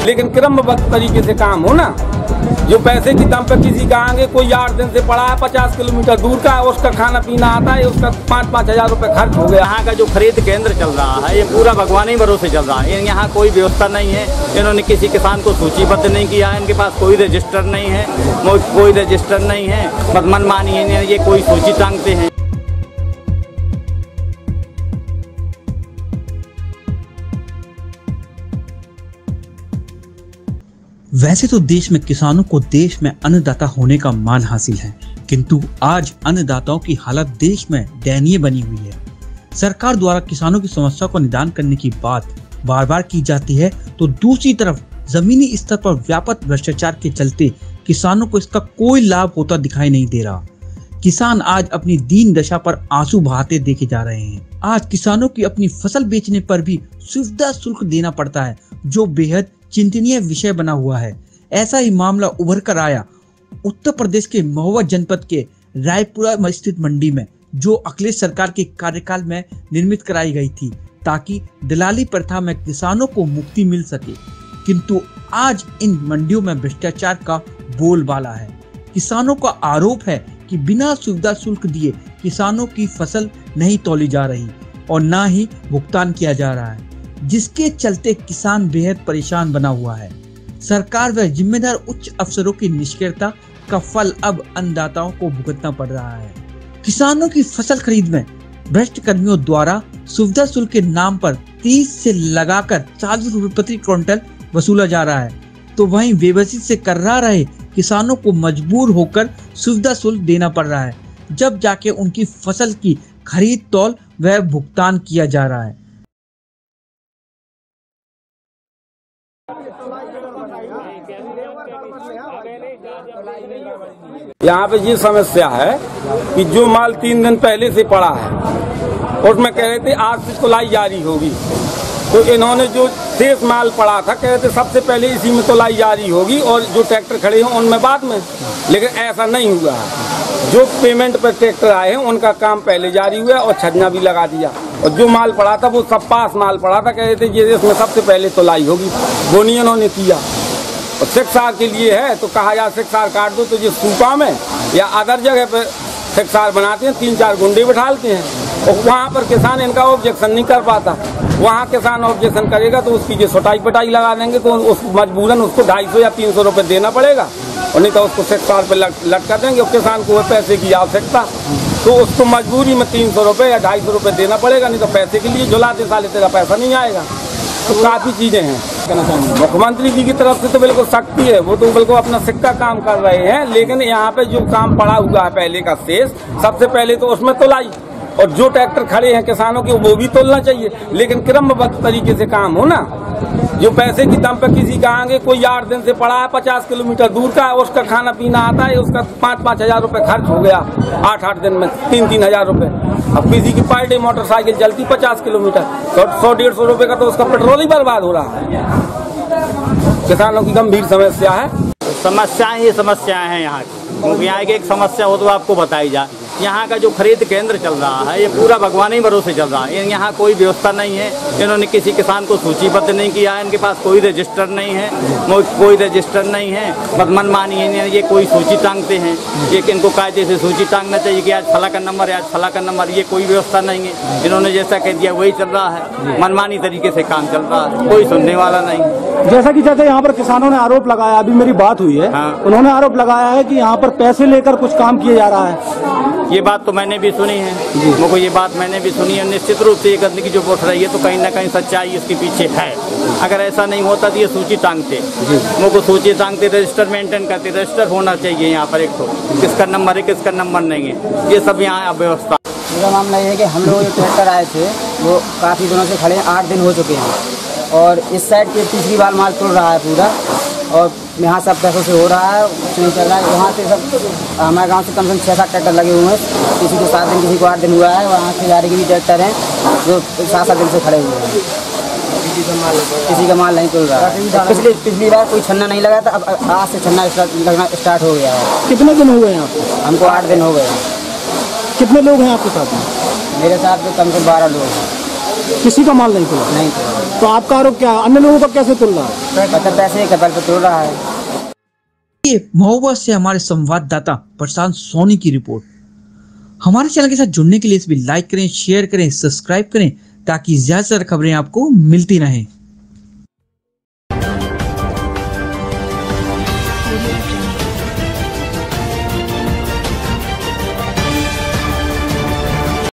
लेकिन क्रमबद्ध तरीके से काम हो ना। जो पैसे की दम पे किसी का आगे कोई 8 दिन से पड़ा है 50 किलोमीटर दूर का, उसका खाना पीना आता है, उसका 5-5 हज़ार रुपये खर्च हो गया। यहाँ का जो खरीद केंद्र चल रहा है ये पूरा भगवान ही भरोसे चल रहा है। यहाँ कोई व्यवस्था नहीं है, इन्होंने किसी किसान को सूचीबद्ध नहीं किया है, इनके पास कोई रजिस्टर नहीं है, कोई रजिस्टर नहीं है, बस मनमानी है, ये कोई सूची टांगते हैं। वैसे तो देश में किसानों को देश में अन्नदाता होने का मान हासिल है, किंतु आज अन्नदाताओं की हालत देश में दयनीय बनी हुई है। सरकार द्वारा किसानों की समस्या को निदान करने की बात बार बार की जाती है, तो दूसरी तरफ जमीनी स्तर पर व्यापक भ्रष्टाचार के चलते किसानों को इसका कोई लाभ होता दिखाई नहीं दे रहा। किसान आज अपनी दीन दशा पर आंसू बहाते देखे जा रहे हैं। आज किसानों की अपनी फसल बेचने पर भी सुविधा शुल्क देना पड़ता है, जो बेहद चिंतनीय विषय बना हुआ है। ऐसा ही मामला उभर कर आया उत्तर प्रदेश के महुआ जनपद के रायपुरा स्थित मंडी में, जो अखिलेश सरकार के कार्यकाल में निर्मित कराई गई थी ताकि दलाली प्रथा में किसानों को मुक्ति मिल सके। किंतु आज इन मंडियों में भ्रष्टाचार का बोलबाला है। किसानों का आरोप है कि बिना सुविधा शुल्क दिए किसानों की फसल नहीं तौली जा रही और न ही भुगतान किया जा रहा है, जिसके चलते किसान बेहद परेशान बना हुआ है। सरकार व जिम्मेदार उच्च अफसरों की निष्क्रियता का फल अब अन्नदाताओं को भुगतना पड़ रहा है। किसानों की फसल खरीद में भ्रष्ट कर्मियों द्वारा सुविधा शुल्क के नाम पर 30 से लगाकर 40 रुपए प्रति क्विंटल वसूला जा रहा है, तो वहीं बेबसी से कर्रा रहे किसानों को मजबूर होकर सुविधा शुल्क देना पड़ रहा है, जब जाके उनकी फसल की खरीद तौल व भुगतान किया जा रहा है। यहाँ पे ये समस्या है कि जो माल 3 दिन पहले से पड़ा है और उसमें कह रहे थे आज से तुलाई जारी होगी, तो इन्होंने जो शेष माल पड़ा था कह रहे थे सबसे पहले इसी में तुलाई जारी होगी और जो ट्रैक्टर खड़े हैं उनमें बाद में, लेकिन ऐसा नहीं हुआ है। जो पेमेंट पर ट्रैक्टर आए हैं उनका काम पहले जारी हुआ और छजना भी लगा दिया, और जो माल पड़ा था वो सब पास माल पड़ा था, कह रहे थे ये इसमें सबसे पहले तुलाई होगी, वो नहीं इन्होंने किया। और शिक्षार के लिए है तो कहा जा शिक्षार काट दो, तो ये सूपा में या अदर जगह पर शिक्षार बनाते हैं, 3-4 गुंडे बिठालते हैं और वहाँ पर किसान इनका ऑब्जेक्शन नहीं कर पाता। वहाँ किसान ऑब्जेक्शन करेगा तो उसकी जो सुटाई पटाई लगा देंगे, तो उस मजबूरन उसको 250 या 300 रुपये देना पड़ेगा, और नहीं तो उसको शिक्षार पर लटका देंगे। और किसान को पैसे की आवश्यकता, तो उसको मजबूरी में 300 रुपये या 250 रुपये देना पड़ेगा, नहीं तो पैसे के लिए झुलाते साले तेरा पैसा नहीं आएगा। तो काफ़ी चीज़ें हैं। मुख्यमंत्री जी की तरफ से तो बिल्कुल सख्ती है, वो तो बिल्कुल अपना सिक्का काम कर रहे हैं, लेकिन यहाँ पे जो काम पड़ा हुआ है पहले का शेष, सबसे पहले तो उसमें तुलाई, और जो ट्रैक्टर खड़े हैं किसानों के वो भी तोलना चाहिए, लेकिन क्रमबद्ध तरीके से काम हो ना। जो पैसे की दम पे किसी का आगे कोई 8 दिन से पड़ा है 50 किलोमीटर दूर का, उसका खाना पीना आता है, उसका 5-5 हज़ार रुपये खर्च हो गया 8-8 दिन में 3-3 हज़ार रुपये। अब किसी की पर डे मोटरसाइकिल चलती 50 किलोमीटर, तो 100-150 रुपये का तो उसका पेट्रोल ही बर्बाद हो रहा है। किसानों की गंभीर समस्या है। समस्याएं ही समस्याएं हैं यहाँ की, क्योंकि यहाँ की एक समस्या हो तो आपको बताई जाए। यहाँ का जो खरीद केंद्र चल रहा है ये पूरा भगवान ही भरोसे चल रहा है। यहाँ कोई व्यवस्था नहीं है, इन्होंने किसी किसान को सूचीबद्ध नहीं किया है, इनके पास कोई रजिस्टर नहीं है, कोई रजिस्टर नहीं है, बस मनमानी है, ये कोई सूची टांगते हैं। ये इनको कायदे से सूची टांगना चाहिए कि आज फला का नंबर है, आज फला का नंबर, ये कोई व्यवस्था नहीं है। इन्होंने जैसा कह दिया वही चल रहा है, मनमानी तरीके से काम चल रहा है, कोई सुनने वाला नहीं। जैसा कि चाचा यहाँ पर किसानों ने आरोप लगाया, अभी मेरी बात हुई है, उन्होंने आरोप लगाया है कि यहाँ पर पैसे लेकर कुछ काम किया जा रहा है। ये बात तो मैंने भी सुनी है, मुझको ये बात मैंने भी सुनी है। निश्चित रूप से ये गंदगी जो बोल रही है तो कहीं ना कहीं सच्चाई इसके पीछे है। अगर ऐसा नहीं होता तो ये सूची टांगते, मुझको सूची टांगते, रजिस्टर मेंटेन करते, रजिस्टर होना चाहिए यहाँ पर, एक तो किसका नंबर है किसका नंबर नहीं है, ये सब यहाँ अव्यवस्था। मेरा मामला ये है कि हम लोग जो ट्रैक्टर आए थे वो काफ़ी दिनों से खड़े हैं, 8 दिन हो चुके हैं, और इस साइड के तीसरी बार माल तोड़ रहा है पूरा, और यहाँ सब पैसों से हो रहा है, कुछ नहीं चल रहा है। वहाँ से सब हमारे गांव से कम से कम 6-7 ट्रैक्टर लगे हुए हैं, किसी को 7 दिन, किसी को 8 दिन हुआ है। वहाँ से जारी के भी ट्रैक्टर हैं जो 7-7 दिन से खड़े हुए हैं, किसी का माल नहीं तोड़ रहा है। पिछली बार कोई छन्ना नहीं लगा था, अब आज से छन्ना लगना स्टार्ट हो गया है। कितने दिन हो गए हैं आपको? हमको 8 दिन हो गए। कितने लोग हैं आपके साथ में? मेरे साथ तो कम से कम 12 लोग हैं। किसी का माल नहीं तुला? नहीं, तो आपका आरोप क्या है? अन्य लोगों का कैसे तुल रहा है? मतलब पैसे कपल पे तोड़ रहा है। ये महोबा से हमारे संवाददाता प्रशांत सोनी की रिपोर्ट। हमारे चैनल के साथ जुड़ने के लिए इस भी लाइक करें, शेयर करें, सब्सक्राइब करें ताकि ज्यादा से ज्यादा खबरें आपको मिलती रहें।